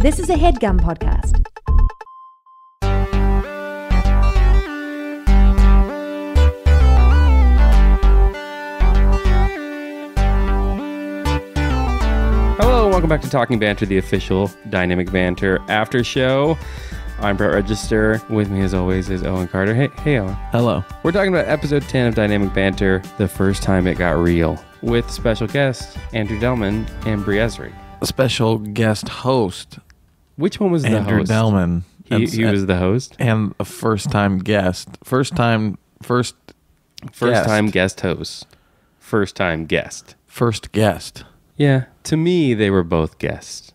This is a HeadGum podcast. Hello, welcome back to Talking Banter, the official Dynamic Banter after show. I'm Brett Register. With me, as always, is Owen Carter. Hey, Owen. Hello. We're talking about episode 10 of Dynamic Banter, the first time it got real, with special guests Andrew Delman and Brie Esrick. A special guest host. Which one was the Andrew host? Delman. He was the host? And a first-time guest. First time guest host. First time guest. First guest. Yeah. To me, they were both guests.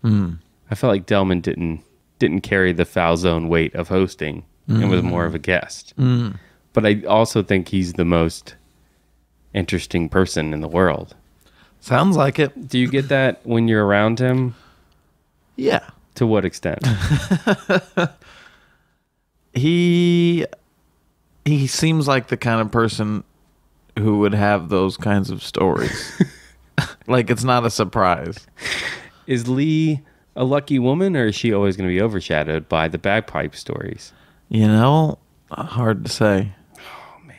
Mm. I felt like Delman didn't carry the foul zone weight of hosting and was more of a guest. Mm. But I also think he's the most interesting person in the world. Sounds like it. Do you get that when you're around him? Yeah. To what extent? He seems like the kind of person who would have those kinds of stories. Like, it's not a surprise. Is Lee a lucky woman, or is she always going to be overshadowed by the bagpipe stories? You know, hard to say. Oh, man.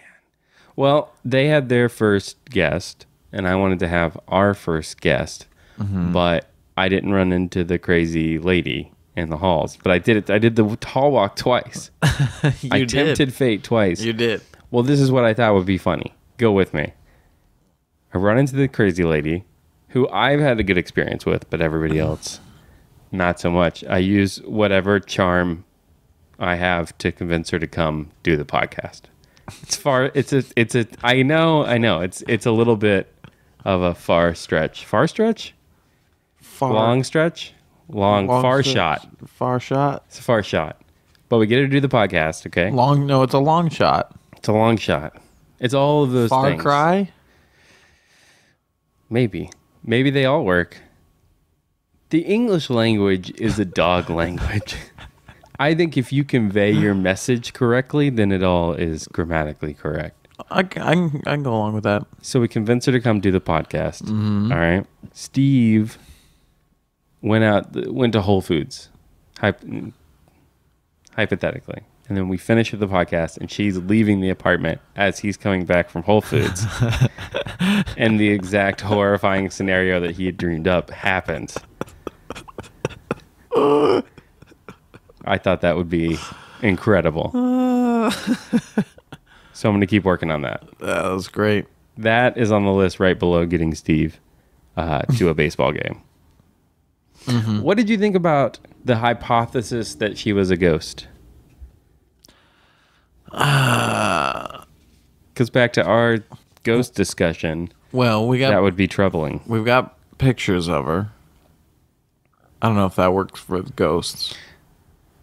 Well, they had their first guest, and I wanted to have our first guest, but I didn't run into the crazy lady in the halls. But I did it. I did the hall walk twice. I tempted fate twice. You did. Well, this is what I thought would be funny. Go with me. I run into the crazy lady, who I've had a good experience with, but everybody else, not so much. I use whatever charm I have to convince her to come do the podcast. I know. It's a little bit of a far stretch. Far stretch? Long stretch? Far shot. Far shot? It's a far shot. But we get her to do the podcast, okay? No, it's a long shot. It's a long shot. It's all of those things. Far cry? Maybe they all work. The English language is a dog language. I think if you convey your message correctly, then it all is grammatically correct. I can go along with that. So we convinced her to come do the podcast. Mm-hmm. All right. Steve went to Whole Foods, hypothetically. And then we finish with the podcast, and she's leaving the apartment as he's coming back from Whole Foods. And the exact horrifying scenario that he had dreamed up happens. I thought that would be incredible. So I'm going to keep working on that. That was great. That is on the list right below getting Steve to a baseball game. Mm-hmm. What did you think about the hypothesis that she was a ghost? Because back to our ghost discussion, that would be troubling. We've got pictures of her. I don't know if that works for ghosts.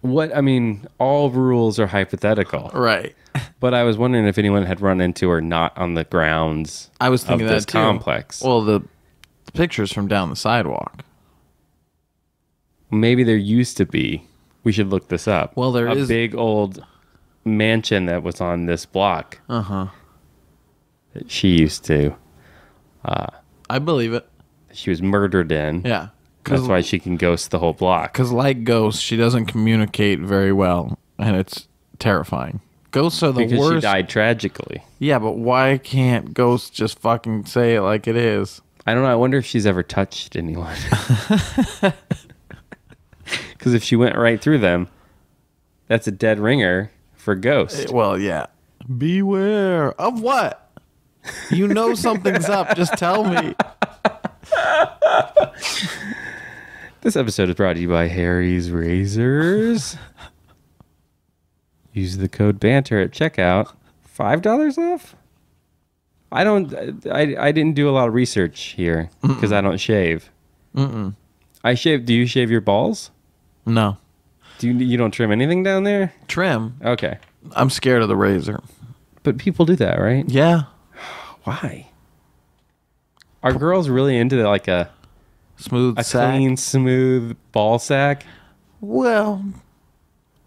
All rules are hypothetical. Right. But I was wondering if anyone had run into her not on the grounds I was thinking of this that too. complex. Well, the pictures from down the sidewalk. Maybe there used to be. We should look this up. Well, there is a big old mansion that was on this block. Uh-huh. That she used to. I believe it. She was murdered in. Yeah. That's why she can ghost the whole block. Because like ghosts, she doesn't communicate very well, and it's terrifying. Ghosts are the worst. Because she died tragically. Yeah, but why can't ghosts just fucking say it like it is? I don't know. I wonder if she's ever touched anyone. Because if she went right through them, that's a dead ringer for ghosts. Well, yeah. Beware of what? You know something's up. Just tell me. This episode is brought to you by Harry's Razors. Use the code BANTER at checkout. $5 off? I didn't do a lot of research here because I don't shave. Mm-mm. I shave. Do you shave your balls? No. You don't trim anything down there? Trim? Okay. I'm scared of the razor. But people do that, right? Yeah. Why? Are girls really into like a clean, smooth ball sack? Well,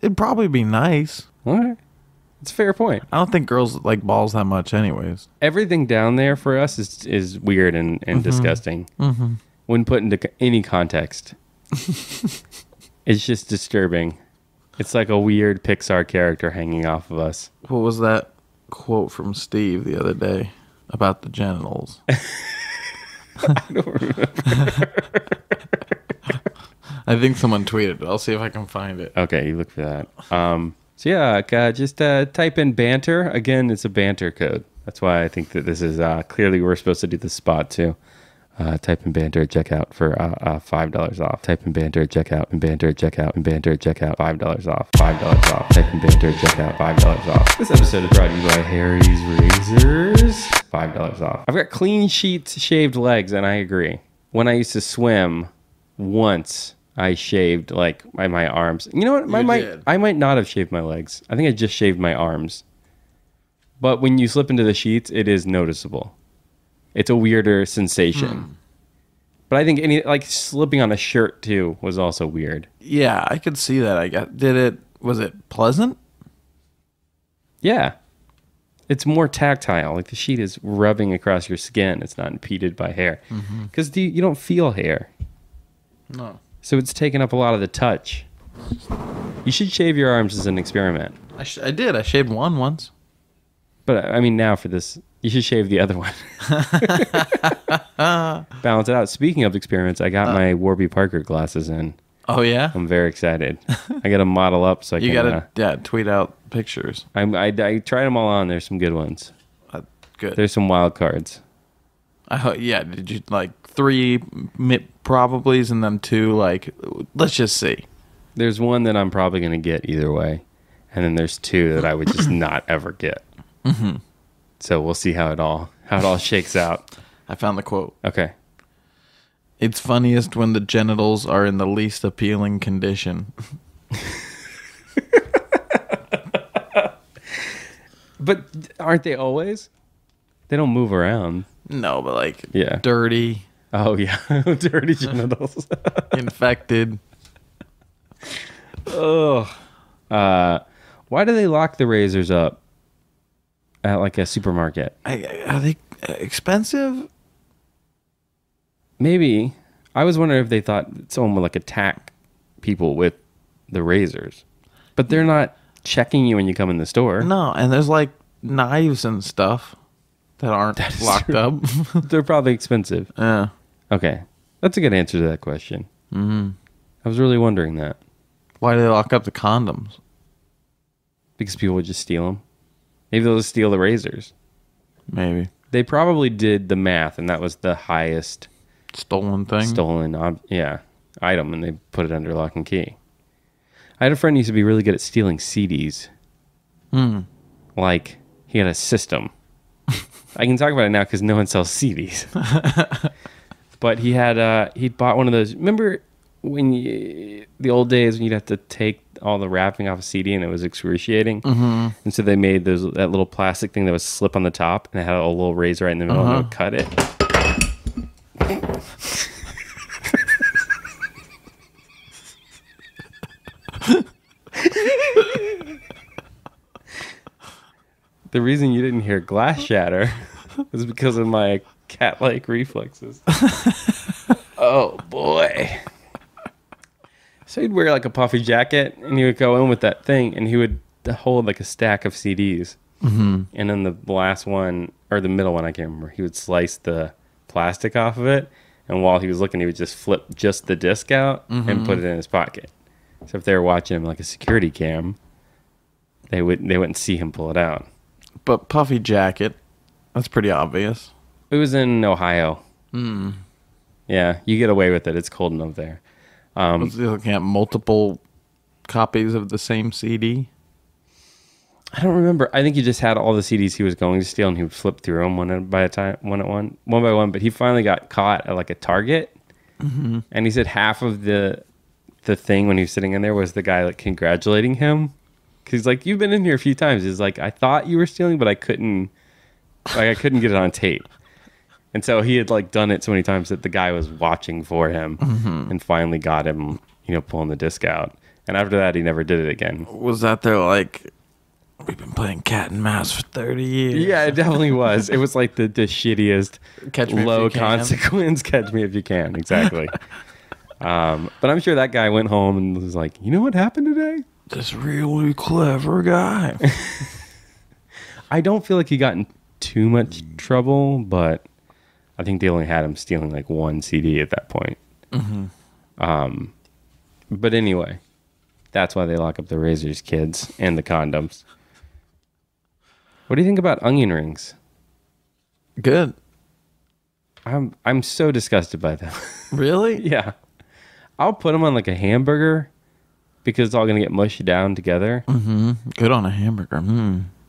it'd probably be nice. All right. It's a fair point. I don't think girls like balls that much anyways. Everything down there for us is weird and disgusting when put into any context. It's just disturbing. It's like a weird Pixar character hanging off of us. What was that quote from Steve the other day about the genitals? I don't remember. I think someone tweeted it. I'll see if I can find it. Okay, you look for that. So yeah, just type in banter. Again, it's a banter code. That's why I think that this is clearly we're supposed to do the spot too. Type in banter at checkout for $5 off. Type in banter at checkout and banter at checkout and banter at checkout. $5 off. $5 off. Type in banter at checkout. $5 off. This episode is brought to you by Harry's Razors. $5 off. I've got clean sheets, shaved legs, and I agree. When I used to swim, once I shaved like my arms. You know what? I might not have shaved my legs. I think I just shaved my arms. But when you slip into the sheets, it is noticeable. It's a weirder sensation. But I think slipping on a shirt too was also weird. Yeah, I could see that. Was it pleasant? Yeah. It's more tactile. Like the sheet is rubbing across your skin. It's not impeded by hair. Because you don't feel hair. No. So it's taking up a lot of the touch. You should shave your arms as an experiment. I did. I shaved one once. But I mean, now for this, you should shave the other one. Balance it out. Speaking of experiments, I got my Warby Parker glasses in. Oh, yeah? I'm very excited. I got to model up so I can... You got to tweet out pictures. I tried them all on. There's some good ones. Good. There's some wild cards. Yeah, did you 3 probablys and then 2 let's just see. There's one that I'm probably going to get either way. And then there's 2 that I would just not ever get. So we'll see how it all shakes out. I found the quote. Okay. It's funniest when the genitals are in the least appealing condition. But aren't they always? They don't move around. No, but yeah. Dirty. Oh yeah, dirty genitals. Infected. Ugh. Why do they lock the razors up at a supermarket? Are they expensive? Maybe. I was wondering if they thought someone would attack people with the razors, but they're not checking you when you come in the store. No, and there's knives and stuff that aren't locked up. They're probably expensive. Yeah. Okay, that's a good answer to that question. I was really wondering that. Why do they lock up the condoms? Because people would just steal them. Maybe they'll just steal the razors. Maybe. They probably did the math, and that was the highest stolen item, and they put it under lock and key. I had a friend who used to be really good at stealing CDs. He had a system. I can talk about it now because no one sells CDs. But he'd bought one of those. Remember when the old days when you'd have to take all the wrapping off a CD and it was excruciating? And so they made that little plastic thing that would slip on the top, and it had a little razor right in the middle, and it would cut it. The reason you didn't hear glass shatter was because of my cat-like reflexes. Oh boy. So he'd wear a puffy jacket, and he would go in with that thing, and he would hold a stack of CDs. And then the last one, or the middle one, I can't remember, he would slice the plastic off of it, and while he was looking, he would just flip just the disc out and put it in his pocket. So if they were watching him like a security cam, they wouldn't see him pull it out. But puffy jacket, that's pretty obvious. It was in Ohio. Yeah, you get away with it. It's cold enough there. Was he looking at multiple copies of the same CD? I don't remember. I think he just had all the CDs he was going to steal, and he would flip through them one by one. But he finally got caught at a Target, and he said half of the thing when he was sitting in there was the guy congratulating him, because he's you've been in here a few times. He's I thought you were stealing, but I couldn't get it on tape. And so he had done it so many times that the guy was watching for him, and finally got him, pulling the disc out. And after that, he never did it again. Was that their we've been playing cat and mouse for 30 years? Yeah, it definitely was. It was the shittiest, Catch me low if you can. consequence. Catch me if you can. Exactly. But I'm sure that guy went home and was like, you know what happened today? This really clever guy. I don't feel like he got in too much trouble, but I think they only had him stealing like one CD at that point. But anyway, that's why they lock up the razors, kids, and the condoms. What do you think about onion rings? Good. I'm so disgusted by them. Really? Yeah. I'll put them on like a hamburger because it's all going to get mushed down together. Good on a hamburger.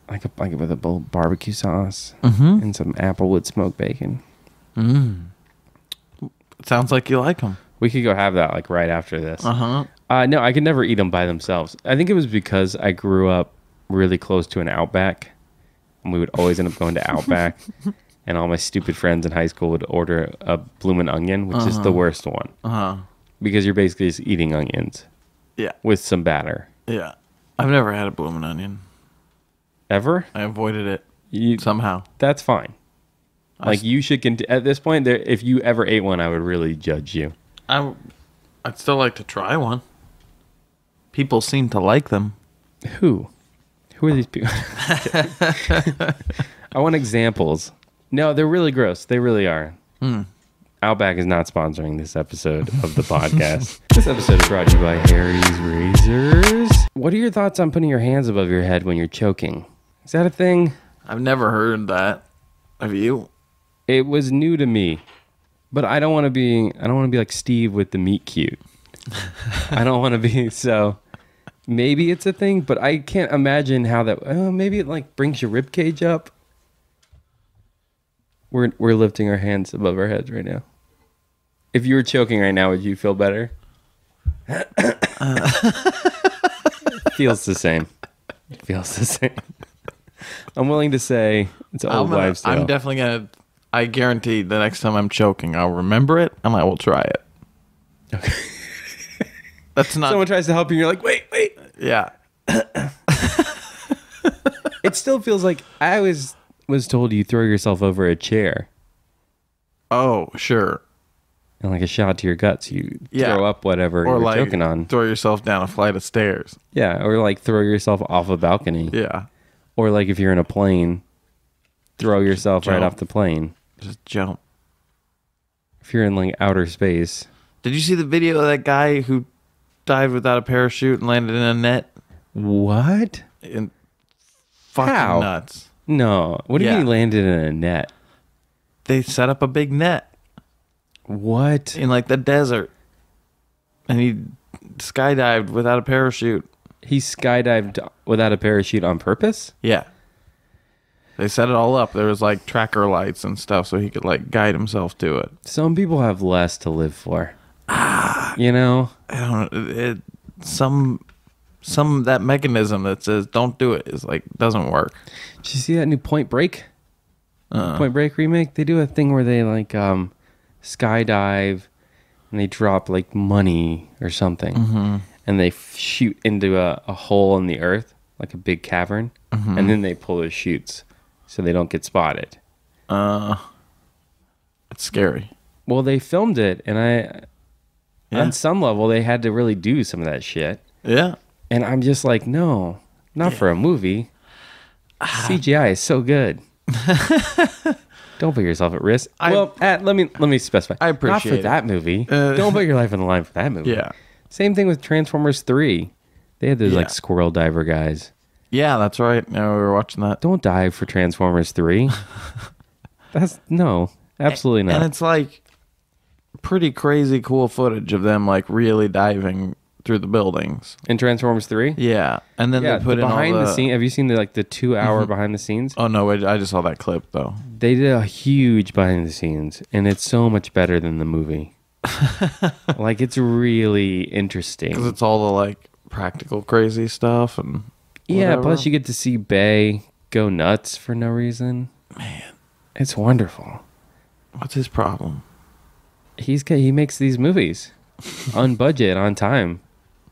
Like with a bowl of barbecue sauce and some applewood smoked bacon. Sounds like you like them. We could go have that like right after this. No, I could never eat them by themselves. I think it was because I grew up really close to an Outback, and we would always end up going to Outback, and all my stupid friends in high school would order a bloomin' onion, which is the worst one. Because you're basically just eating onions. Yeah. With some batter. Yeah. I've never had a bloomin' onion. Ever? I avoided it somehow. That's fine. Like you should at this point, if you ever ate one, I would really judge you. I'd still like to try one. People seem to like them. Who are these people? I want examples. No, they're really gross. They really are. Outback is not sponsoring this episode of the podcast. This episode is brought to you by Harry's Razors. What are your thoughts on putting your hands above your head when you're choking? Is that a thing? I've never heard that. Have you? It was new to me. But I don't want to be like Steve with the meat cute. I don't want to be so. Maybe it's a thing, but I can't imagine how that. Maybe it like brings your rib cage up. We're lifting our hands above our heads right now. If you were choking right now, would you feel better? Feels the same. Feels the same. I'm willing to say it's old wives' tale. I'm definitely gonna. I guarantee the next time I'm choking, I'll remember it and I will try it. Okay. That's not. Someone tries to help you, and you're like, wait. Yeah. It still feels like I was told you throw yourself over a chair. Oh, sure. And like a shot to your guts, you throw up whatever you're like choking on. Throw yourself down a flight of stairs. Yeah, or like throw yourself off a balcony. Yeah. Or like if you're in a plane, throw yourself jump. right off the plane. Just jump. If you're in like outer space. Did you see the video of that guy who dived without a parachute and landed in a net? What? And fucking How? nuts. No. What do you mean he landed in a net? They set up a big net. What? In like the desert. And he skydived without a parachute. He skydived without a parachute on purpose? Yeah. They set it all up. There was like tracker lights and stuff so he could like guide himself to it. Some people have less to live for. You know? I don't know. Some that mechanism that says don't do it is like doesn't work. Did you see that new Point Break? Point Break remake? They do a thing where they like skydive and they drop like money or something. And they shoot into a hole in the earth, like a big cavern. And then they pull their chutes so they don't get spotted. It's scary. Well, they filmed it, and on some level, they had to really do some of that shit. Yeah. And I'm just like, no, not for a movie. CGI is so good. Don't put yourself at risk. Let me specify. I appreciate not for that movie. Don't put your life on the line for that movie. Yeah. Same thing with Transformers 3. They had those like squirrel diver guys. Yeah, that's right. No, we were watching that. Don't dive for Transformers 3. Absolutely not. And it's like pretty crazy cool footage of them like really diving through the buildings. In Transformers 3? Yeah. And then they put in behind all the scene. Have you seen the 2-hour behind the scenes? Oh no, I just saw that clip though. They did a huge behind the scenes, and it's so much better than the movie. Like it's really interesting because it's all the like practical crazy stuff and yeah. whatever. Plus, you get to see Bay go nuts for no reason. Man, it's wonderful. What's his problem? He makes these movies on budget, on time,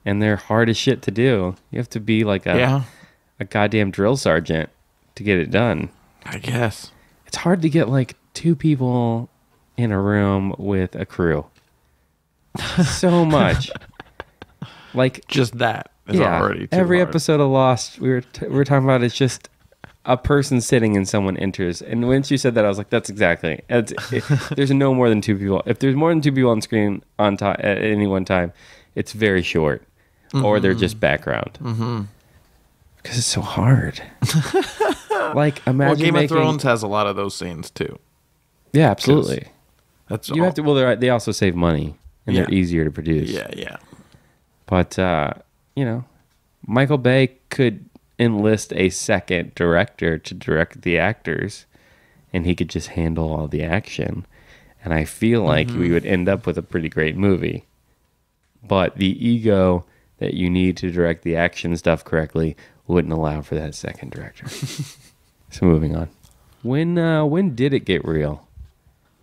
and they're hard as shit to do. You have to be like a goddamn drill sergeant to get it done. I guess it's hard to get like 2 people in a room with a crew. So much. Like, just that is already too every hard. episode of Lost we were talking about, it's just a person sitting and someone enters. And once you said that, I was like, that's exactly. There's no more than two people. If there's more than two people on screen at any one time, it's very short, or they're just background. Because it's so hard. Like, imagine Well, Game making, of Thrones has a lot of those scenes too. Yeah, absolutely. That's You have to. Well, they also save money, and they're easier to produce. Yeah. But Michael Bay could enlist a second director to direct the actors, and he could just handle all the action. And I feel like we would end up with a pretty great movie. But the ego that you need to direct the action stuff correctly wouldn't allow for that second director. So moving on. When did it get real?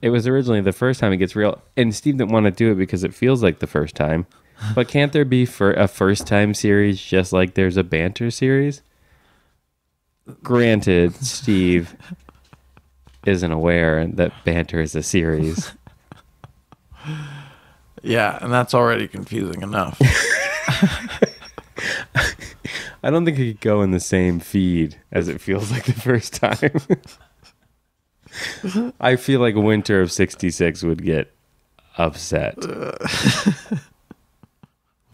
It was originally the first time it gets real, and Steve didn't want to do it because it feels like the first time. But can't there be for a first time series just like there's a banter series? Granted, Steve isn't aware that banter is a series. Yeah, and that's already confusing enough. I don't think it could go in the same feed as it feels like the first time. I feel like Winter of 66 would get upset.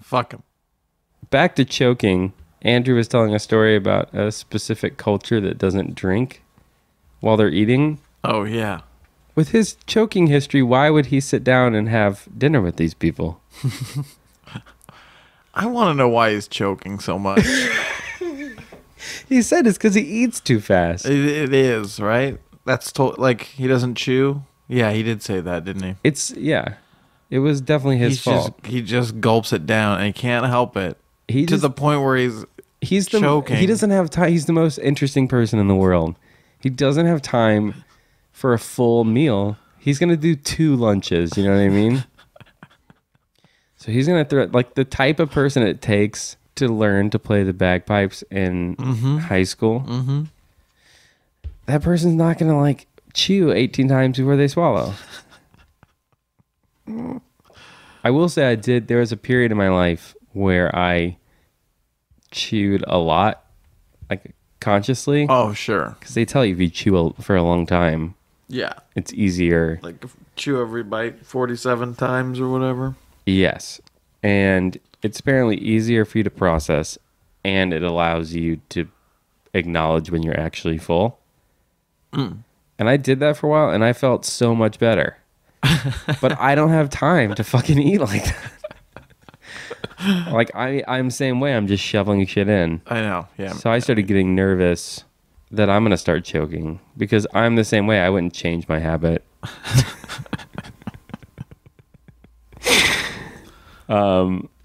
Fuck him. Back to choking. Andrew was telling a story about a specific culture that doesn't drink while they're eating. Oh, yeah. With his choking history, why would he sit down and have dinner with these people? I want to know why he's choking so much. He said it's because he eats too fast. It is, right? That's like he doesn't chew. Yeah, he did say that, didn't he? It was definitely his fault. He just gulps it down, and he can't help it. To the point where he's choking. He doesn't have time. He's the most interesting person in the world. He doesn't have time for a full meal. He's gonna do 2 lunches. You know what I mean? So he's gonna throw like the type of person it takes to learn to play the bagpipes in high school. Mm-hmm. That person's not gonna like chew 18 times before they swallow. I will say there was a period in my life where I chewed a lot, like consciously. Oh, sure. Because they tell you if you chew for a long time, yeah, it's easier. Like chew every bite 47 times or whatever. Yes. And it's apparently easier for you to process, and it allows you to acknowledge when you're actually full. And I did that for a while, and I felt so much better. But I don't have time to fucking eat like that. Like I'm the same way. I'm just shoveling shit in. I know. Yeah. So I started getting nervous that I'm gonna start choking because I'm the same way. I wouldn't change my habit.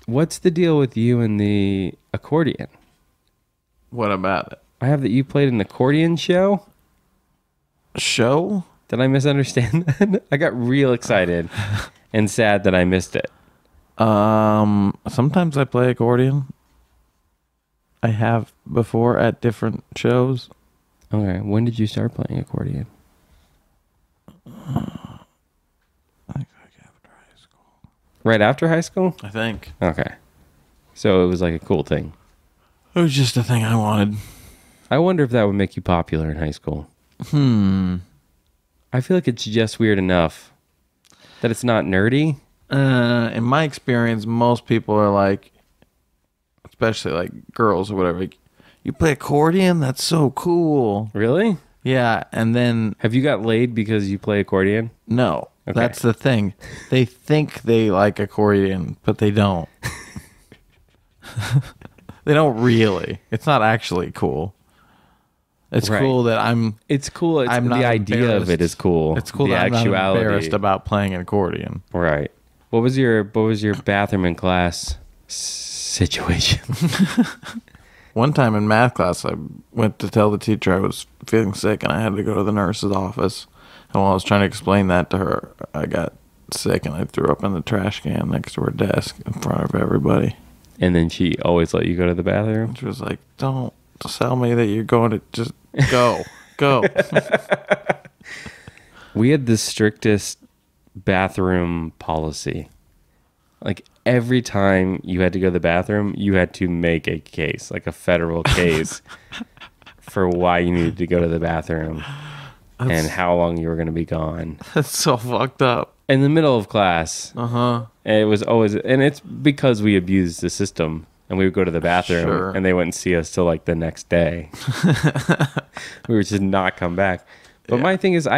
What's the deal with you and the accordion? What about it? I have that you played an accordion show. Show? Did I misunderstand that? I got real excited and sad that I missed it. Sometimes I play accordion. I have before at different shows. Okay. When did you start playing accordion? After high school. Right after high school? I think. Okay. So it was like a cool thing. It was just a thing I wanted. I wonder if that would make you popular in high school. I feel like it's just weird enough that it's not nerdy. In my experience, most people are like, especially like girls or whatever, like, you play accordion? That's so cool. Really? Yeah, and then... Have you got laid because you play accordion? No, okay. That's the thing. They think they like accordion, but they don't. They don't really. It's not actually cool. It's right. cool that I'm... It's cool. I'm not the idea of it is cool. It's cool the that actuality. I'm not embarrassed about playing an accordion. Right. What was your bathroom in class situation? One time in math class, I went to tell the teacher I was feeling sick, and I had to go to the nurse's office. And while I was trying to explain that to her, I got sick, and I threw up in the trash can next to her desk in front of everybody. And then she always let you go to the bathroom? She was like, don't tell me that you're going to just go. Go. We had the strictest bathroom policy. Like every time you had to go to the bathroom, you had to make a case, like a federal case for why you needed to go to the bathroom and how long you were going to be gone. That's so fucked up. In the middle of class. Uh-huh. It was always, and it's because we abused the system and we would go to the bathroom and they wouldn't see us till like the next day. We would just not come back. But my thing is,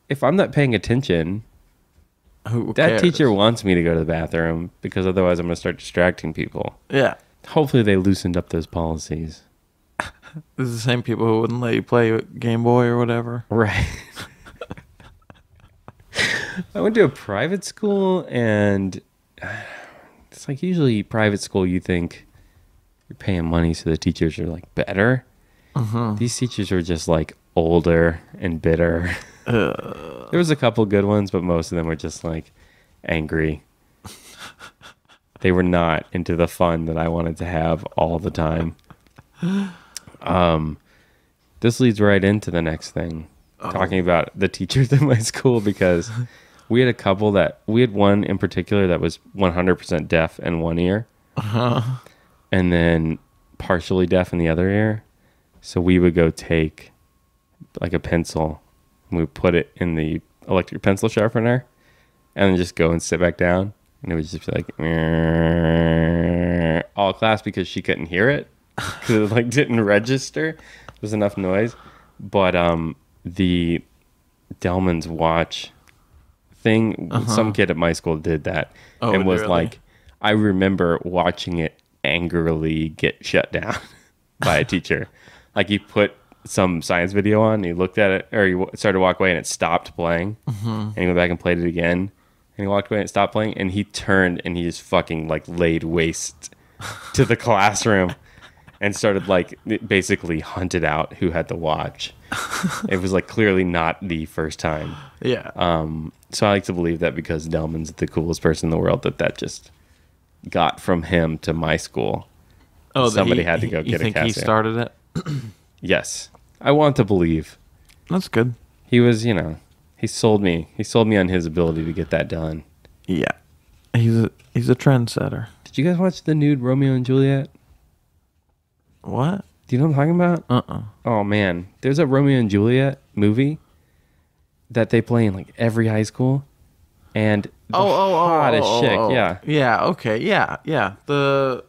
if I'm not paying attention, Who that cares? teacher wants me to go to the bathroom because otherwise I'm going to start distracting people. Yeah. Hopefully they loosened up those policies. This is the same people who wouldn't let you play Game Boy or whatever. Right. I went to a private school, and it's like usually private school you think you're paying money so the teachers are like better. These teachers were just like older and bitter. There was a couple good ones, but most of them were just like angry. They were not into the fun that I wanted to have all the time. This leads right into the next thing, talking about the teachers in my school, because we had one in particular that was 100% deaf in one ear, and then partially deaf in the other ear. So we would go take like a pencil and we would put it in the electric pencil sharpener and then just go and sit back down, and it would just be like all class because she couldn't hear it because it like didn't register. There was enough noise. But the Delman's watch thing, some kid at my school did that and was really? like, I remember watching it angrily get shut down by a teacher. Like he put some science video on, and he looked at it, or he started to walk away and it stopped playing, and he went back and played it again, and he walked away and it stopped playing, and he turned and he just fucking like laid waste to the classroom and started like basically hunted out who had the watch. It was like clearly not the first time. Yeah. So I like to believe that because Delman's the coolest person in the world, that just got from him to my school. Oh, somebody had to go get a You think he started it? Yes, I want to believe. That's good. He was, he sold me. He sold me on his ability to get that done. Yeah. He's a trendsetter. Did you guys watch the nude Romeo and Juliet? What? Do you know what I'm talking about? Oh man, there's a Romeo and Juliet movie that they play in like every high school, and the hottest chick, yeah. Yeah. Okay. Yeah. The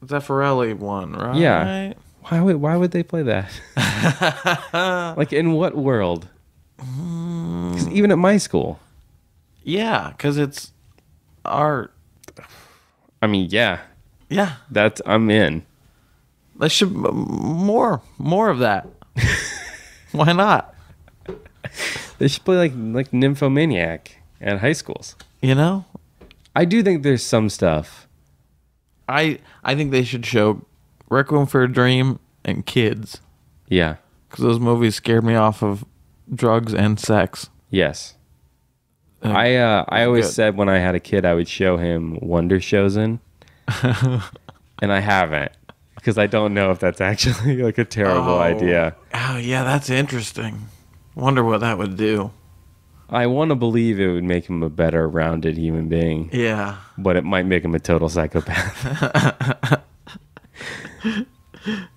Zeffirelli one, right? Yeah. Why would they play that? Like in what world? 'Cause even at my school. Yeah, because it's art. I mean, yeah, Yeah. I'm in. There should more of that. Why not? They should play like Nymphomaniac at high schools. You know? I do think there's some stuff. I think they should show Requiem for a Dream and Kids, Yeah. because those movies scared me off of drugs and sex. Yes. I always good. said when I had a kid I would show him Wonder Chosen, and I haven't, because I don't know if that's actually like a terrible idea. Oh, yeah, that's interesting. Wonder what that would do. I want to believe it would make him a better rounded human being, Yeah. but it might make him a total psychopath.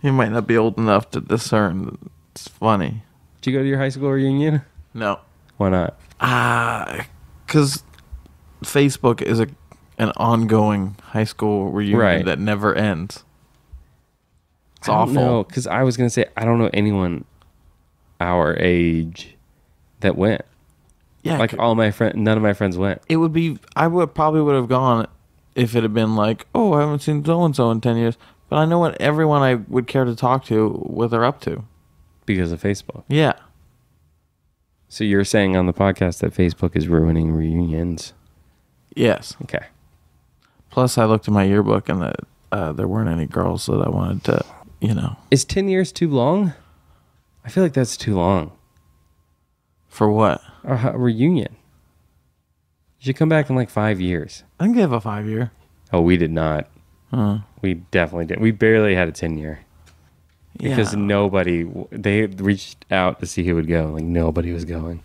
He might not be old enough to discern. It's funny. Did you go to your high school reunion? No. Why not? Because Facebook is an ongoing high school reunion that never ends. It's awful. No, because I was going to say, I don't know anyone our age that went. Yeah. Like none of my friends went. It would be, probably would have gone if it had been like, oh, I haven't seen so-and-so in 10 years. But I know what everyone I would care to talk to, what they're up to. Because of Facebook. Yeah. So you're saying on the podcast that Facebook is ruining reunions? Yes. Okay. Plus, I looked at my yearbook and there weren't any girls that I wanted to, Is 10 years too long? I feel like that's too long. For what? A reunion. You should come back in like 5 years. I think they have a 5-year. Oh, we did not. Huh. We definitely did. We barely had a 10-year. Because they reached out to see who would go. Like nobody was going.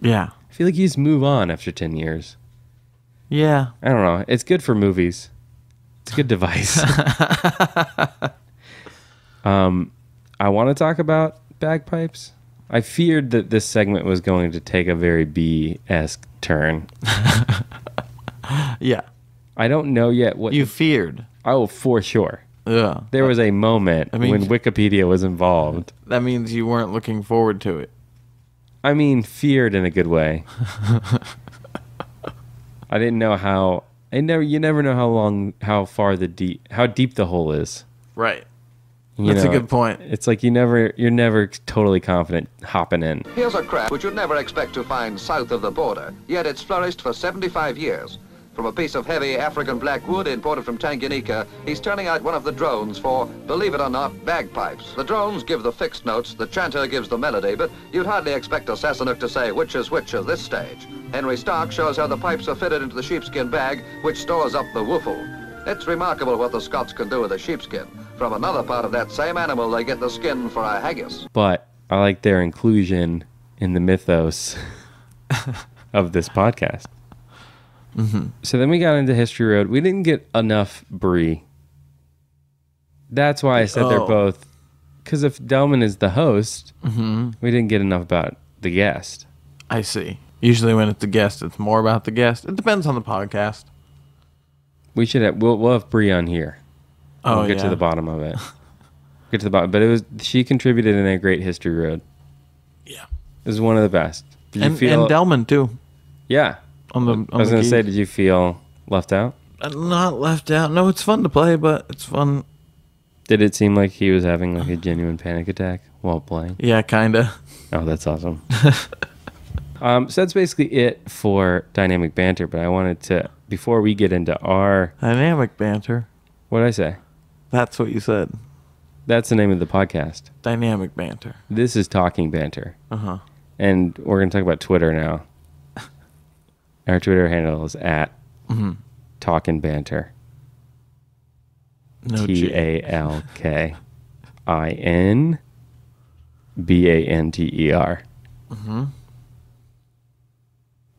Yeah. I feel like you just move on after 10 years. Yeah. I don't know. It's good for movies. It's a good device. I want to talk about bagpipes. I feared that this segment was going to take a very B-esque turn. Yeah. I don't know yet what... You feared. Oh, for sure. Yeah. There was a moment when Wikipedia was involved. That means you weren't looking forward to it. I mean, feared in a good way. I didn't know how... You never know how deep the hole is. Right. That's a good point. It's like you're never totally confident hopping in. Here's a craft which you'd never expect to find south of the border, yet it's flourished for 75 years. From a piece of heavy African black wood imported from Tanganyika, he's turning out one of the drones for, believe it or not, bagpipes. The drones give the fixed notes, the chanter gives the melody, but you'd hardly expect a Sassenach to say which is which at this stage. Henry Stark shows how the pipes are fitted into the sheepskin bag, which stores up the woofle. It's remarkable what the Scots can do with a sheepskin. From another part of that same animal, they get the skin for a haggis. But I like their inclusion in the mythos of this podcast. Mm-hmm. So then we got into History Road. We didn't get enough Brie. That's why I said they're both... Because if Delman is the host, we didn't get enough about the guest. I see. Usually when it's a guest, it's more about the guest. It depends on the podcast. We should have... We'll have Brie on here. We'll get to the bottom of it. Get to the bottom. But she contributed in a great History Road. Yeah. It was one of the best. And Delman, too. Yeah. I was going to say, did you feel left out? Not left out. No, it's fun to play, but it's fun. Did it seem like he was having like a genuine panic attack while playing? Yeah, kind of. Oh, that's awesome. So that's basically it for Dynamic Banter, but I wanted to, before we get into our... Dynamic Banter? What did I say? That's what you said. That's the name of the podcast. Dynamic Banter. This is Talking Banter. Uh-huh. And we're going to talk about Twitter now. Our Twitter handle is at Talkin' Banter. No TalkinBanter.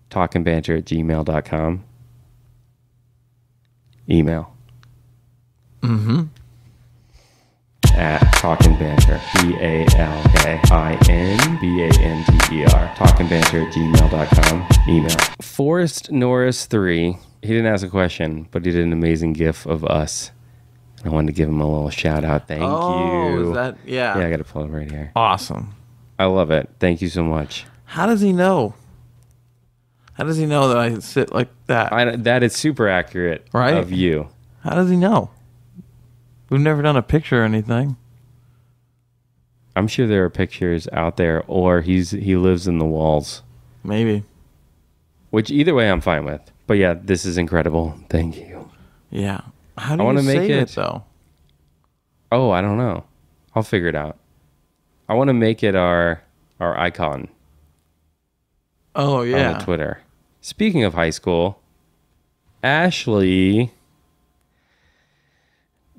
talkinbanter@gmail.com. Email. At Talkin' Banter. TalkinBanter. talkinbanter@gmail.com. Email. Forrest Norris 3. He didn't ask a question, but he did an amazing GIF of us. I wanted to give him a little shout out. Thank you. Is that... Yeah. Yeah, I got to pull it right here. Awesome. I love it. Thank you so much. How does he know? How does he know that I sit like that? That is super accurate of you. How does he know? We've never done a picture or anything. I'm sure there are pictures out there, or he lives in the walls. Maybe. Which either way I'm fine with. But yeah, this is incredible. Thank you. Yeah. How do you save it though? Oh, I don't know. I'll figure it out. I want to make it our icon. Oh yeah. On the Twitter. Speaking of high school, Ashley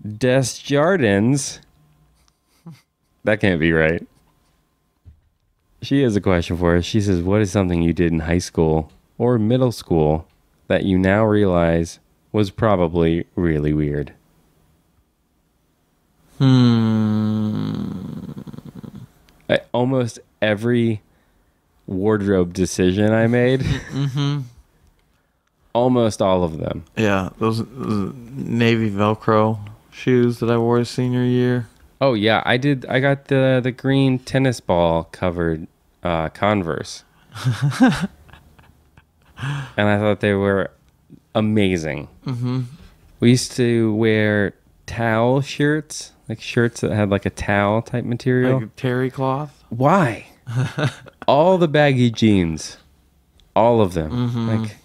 Desjardins. That can't be right. She has a question for us. She says, what is something you did in high school or middle school that you now realize was probably really weird? Almost every wardrobe decision I made, almost all of them. Yeah, those navy Velcro shoes that I wore senior year. Oh yeah, I did. I got the green tennis ball covered Converse, and I thought they were amazing. We used to wear towel shirts, like shirts that had like a towel type material, like a terry cloth. Why? All the baggy jeans, all of them, like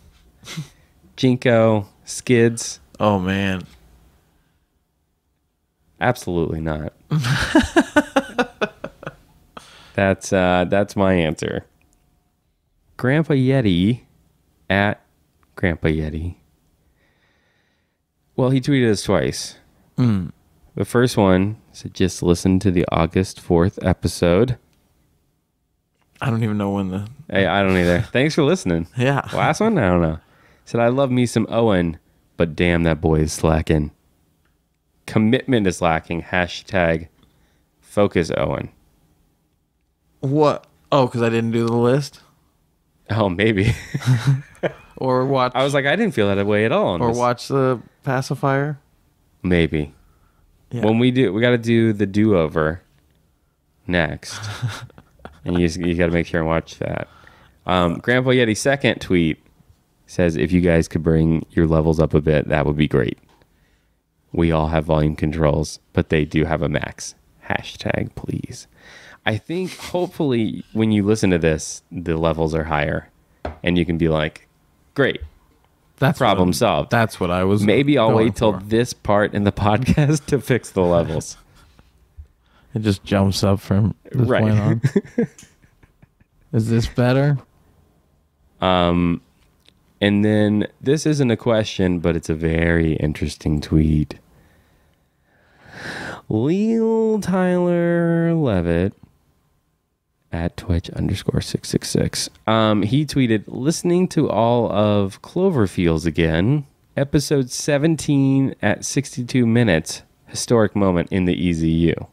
Jinko skids. Oh man. Absolutely not. That's my answer. Grandpa Yeti at Grandpa Yeti. Well, he tweeted us twice. The first one said, just listen to the August 4th episode. I don't even know when Hey, I don't either. Thanks for listening. Yeah. Last one? I don't know. Said, I love me some Owen, but damn, that boy is slacking. Commitment is lacking. Hashtag focus Owen. What? Oh, because I didn't do the list? Oh, maybe. Or watch... I was like, I didn't feel that way at all. Or watch the pacifier? Maybe. Yeah. When we got to do the do-over next. And you got to make sure and watch that. Grandpa Yeti's second tweet says, if you guys could bring your levels up a bit, that would be great. We all have volume controls, but they do have a max. Hashtag, please. I think hopefully when you listen to this, the levels are higher. And you can be like, great. That's problem solved. That's what I was Maybe I'll wait till for. this part in the podcast to fix the levels. It just jumps up from this point on. Is this better? And then this isn't a question, but it's a very interesting tweet. Lil Tyler Levitt at Twitch_666. He tweeted, listening to all of Cloverfields again, episode 17 at 62 minutes, historic moment in the EZU.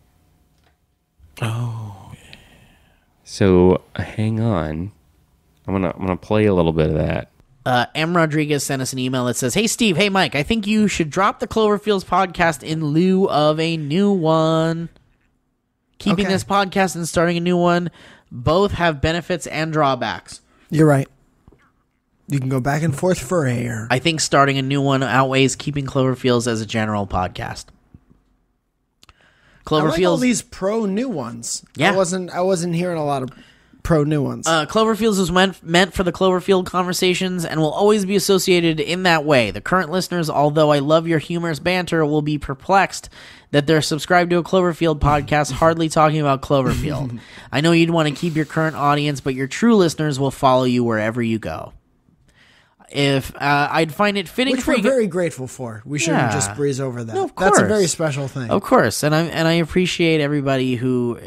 Oh, yeah. So hang on. I'm gonna play a little bit of that. M. Rodriguez sent us an email that says, hey, Steve, hey, Mike, I think you should drop the Cloverfields podcast in lieu of a new one. Keeping this podcast and starting a new one both have benefits and drawbacks. You're right. You can go back and forth for air. I think starting a new one outweighs keeping Cloverfields as a general podcast. I like all Cloverfields... these pro new ones. Yeah. I wasn't hearing a lot of pro new ones. Cloverfields was meant for the Cloverfield conversations and will always be associated in that way. The current listeners, although I love your humorous banter, will be perplexed that they're subscribed to a Cloverfield podcast hardly talking about Cloverfield. I know you'd want to keep your current audience, but your true listeners will follow you wherever you go. If I'd find it fitting Which for we're you... very grateful for. We shouldn't just breeze over that. No, of That's a course. very special thing. Of course, and I appreciate everybody who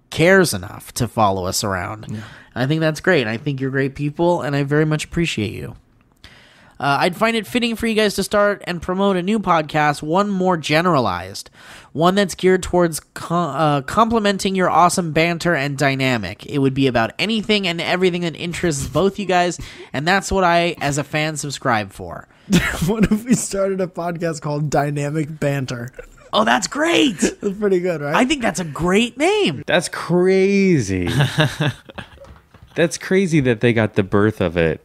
cares enough to follow us around. Yeah. I think that's great. I think you're great people, and I very much appreciate you. I'd find it fitting for you guys to start and promote a new podcast, one more generalized, one that's geared towards complementing your awesome banter and dynamic. It would be about anything and everything that interests both you guys, and that's what I, as a fan, subscribe for. What if we started a podcast called Dynamic Banter? Oh, that's great! That's pretty good, right? I think that's a great name. That's crazy. That's crazy that they got the birth of it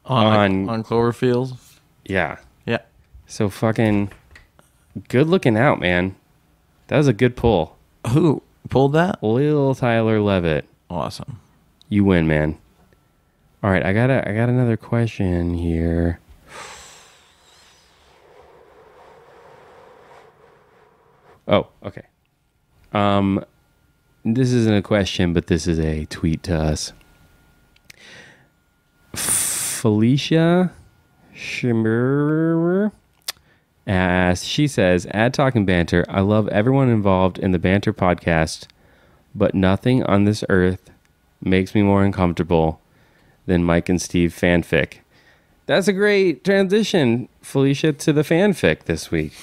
on Cloverfield. Yeah. Yeah. So fucking good looking out, man. That was a good pull. Who pulled that? Lil Tyler Levitt. Awesome. You win, man. All right, I got another question here. Oh, okay. This isn't a question, but this is a tweet to us. Felicia Schimmer, she says, "Add Talking Banter. I love everyone involved in the Banter podcast, but nothing on this earth makes me more uncomfortable than Mike and Steve fanfic." That's a great transition, Felicia, to the fanfic this week.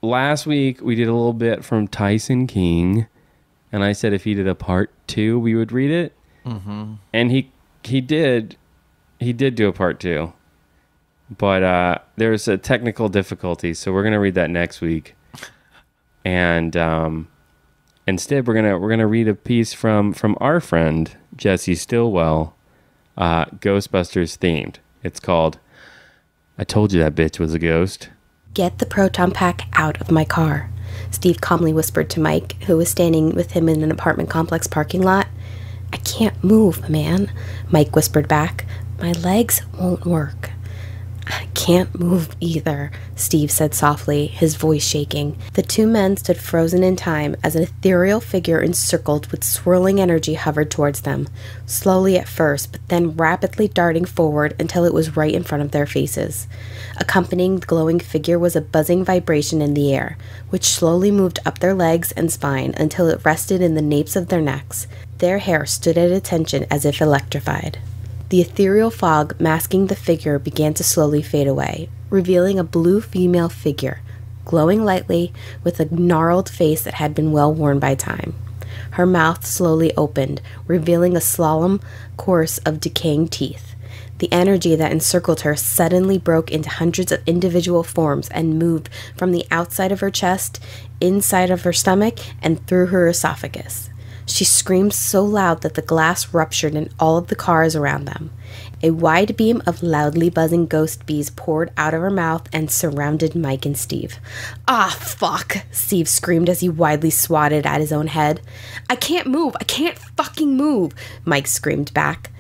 Last week we did a little bit from Tyson King, and I said if he did a part 2, we would read it. Mm-hmm. And he did do a part 2, but there's a technical difficulty, so we're gonna read that next week. And instead, we're gonna read a piece from our friend Jesse Stillwell, Ghostbusters themed. It's called "I Told You That Bitch Was a Ghost." "Get the proton pack out of my car," Steve calmly whispered to Mike, who was standing with him in an apartment complex parking lot. "I can't move, man," Mike whispered back. "My legs won't work." "I can't move either," Steve said softly, his voice shaking. The two men stood frozen in time as an ethereal figure encircled with swirling energy hovered towards them, slowly at first, but then rapidly darting forward until it was right in front of their faces. Accompanying the glowing figure was a buzzing vibration in the air, which slowly moved up their legs and spine until it rested in the napes of their necks. Their hair stood at attention as if electrified. The ethereal fog masking the figure began to slowly fade away, revealing a blue female figure, glowing lightly with a gnarled face that had been well worn by time. Her mouth slowly opened, revealing a slalom course of decaying teeth. The energy that encircled her suddenly broke into hundreds of individual forms and moved from the outside of her chest, inside of her stomach, and through her esophagus. She screamed so loud that the glass ruptured in all of the cars around them. A wide beam of loudly buzzing ghost bees poured out of her mouth and surrounded Mike and Steve. "Ah, fuck," Steve screamed as he widely swatted at his own head. "I can't move. I can't fucking move," Mike screamed back.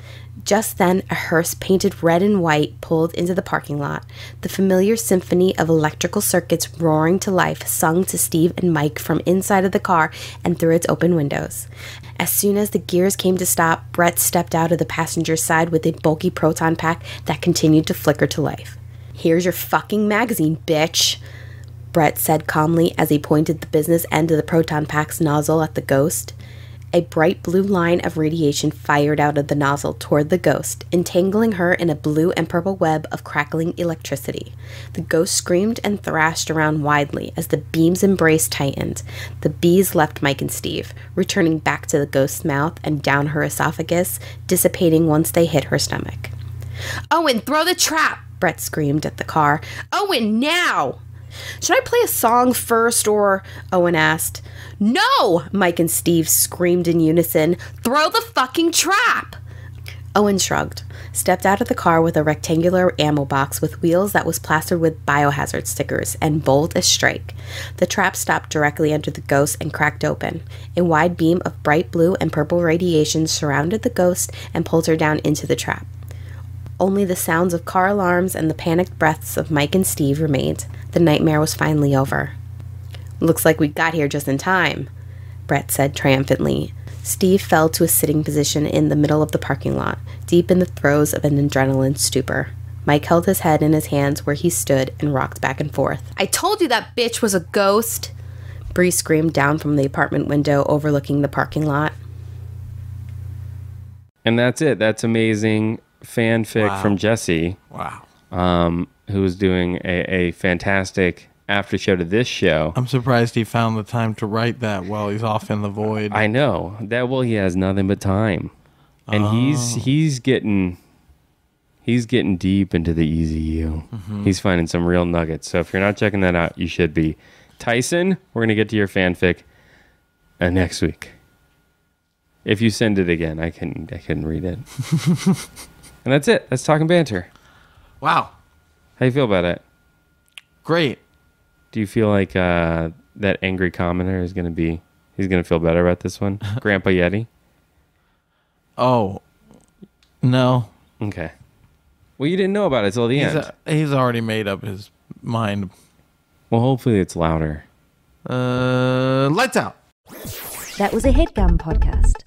Just then, a hearse painted red and white pulled into the parking lot. The familiar symphony of electrical circuits roaring to life sung to Steve and Mike from inside of the car and through its open windows. As soon as the gears came to stop, Brett stepped out of the passenger's side with a bulky proton pack that continued to flicker to life. "Here's your fucking magazine, bitch," Brett said calmly as he pointed the business end of the proton pack's nozzle at the ghost. A bright blue line of radiation fired out of the nozzle toward the ghost, entangling her in a blue and purple web of crackling electricity. The ghost screamed and thrashed around widely as the beam's embrace tightened. The bees left Mike and Steve, returning back to the ghost's mouth and down her esophagus, dissipating once they hit her stomach. "Owen, throw the trap!" Brett screamed at the car. "Owen, now!" "Should I play a song first, or?" Owen asked. "No!" Mike and Steve screamed in unison. "Throw the fucking trap!" Owen shrugged, stepped out of the car with a rectangular ammo box with wheels that was plastered with biohazard stickers, and bold as strike. The trap stopped directly under the ghost and cracked open. A wide beam of bright blue and purple radiation surrounded the ghost and pulled her down into the trap. Only the sounds of car alarms and the panicked breaths of Mike and Steve remained. The nightmare was finally over. "Looks like we got here just in time," Brett said triumphantly. Steve fell to a sitting position in the middle of the parking lot, deep in the throes of an adrenaline stupor. Mike held his head in his hands where he stood and rocked back and forth. "I told you that bitch was a ghost!" Bree screamed down from the apartment window overlooking the parking lot. And that's it. That's amazing fanfic from Jesse. Wow. Who was doing a fantastic after show to this show. I'm surprised he found the time to write that while he's off in the void. I know. He has nothing but time. And he's getting deep into the EZU. Mm-hmm. He's finding some real nuggets. So if you're not checking that out, you should be. Tyson, we're going to get to your fanfic next week. If you send it again, I can read it. And that's it. That's Talking Banter. Wow. How you feel about it? Great. Do you feel like that angry commenter is going to feel better about this one? Grandpa Yeti? Oh, no. Okay. Well, you didn't know about it till the end. He's already made up his mind. Well, hopefully it's louder. Lights out. That was a HeadGum podcast.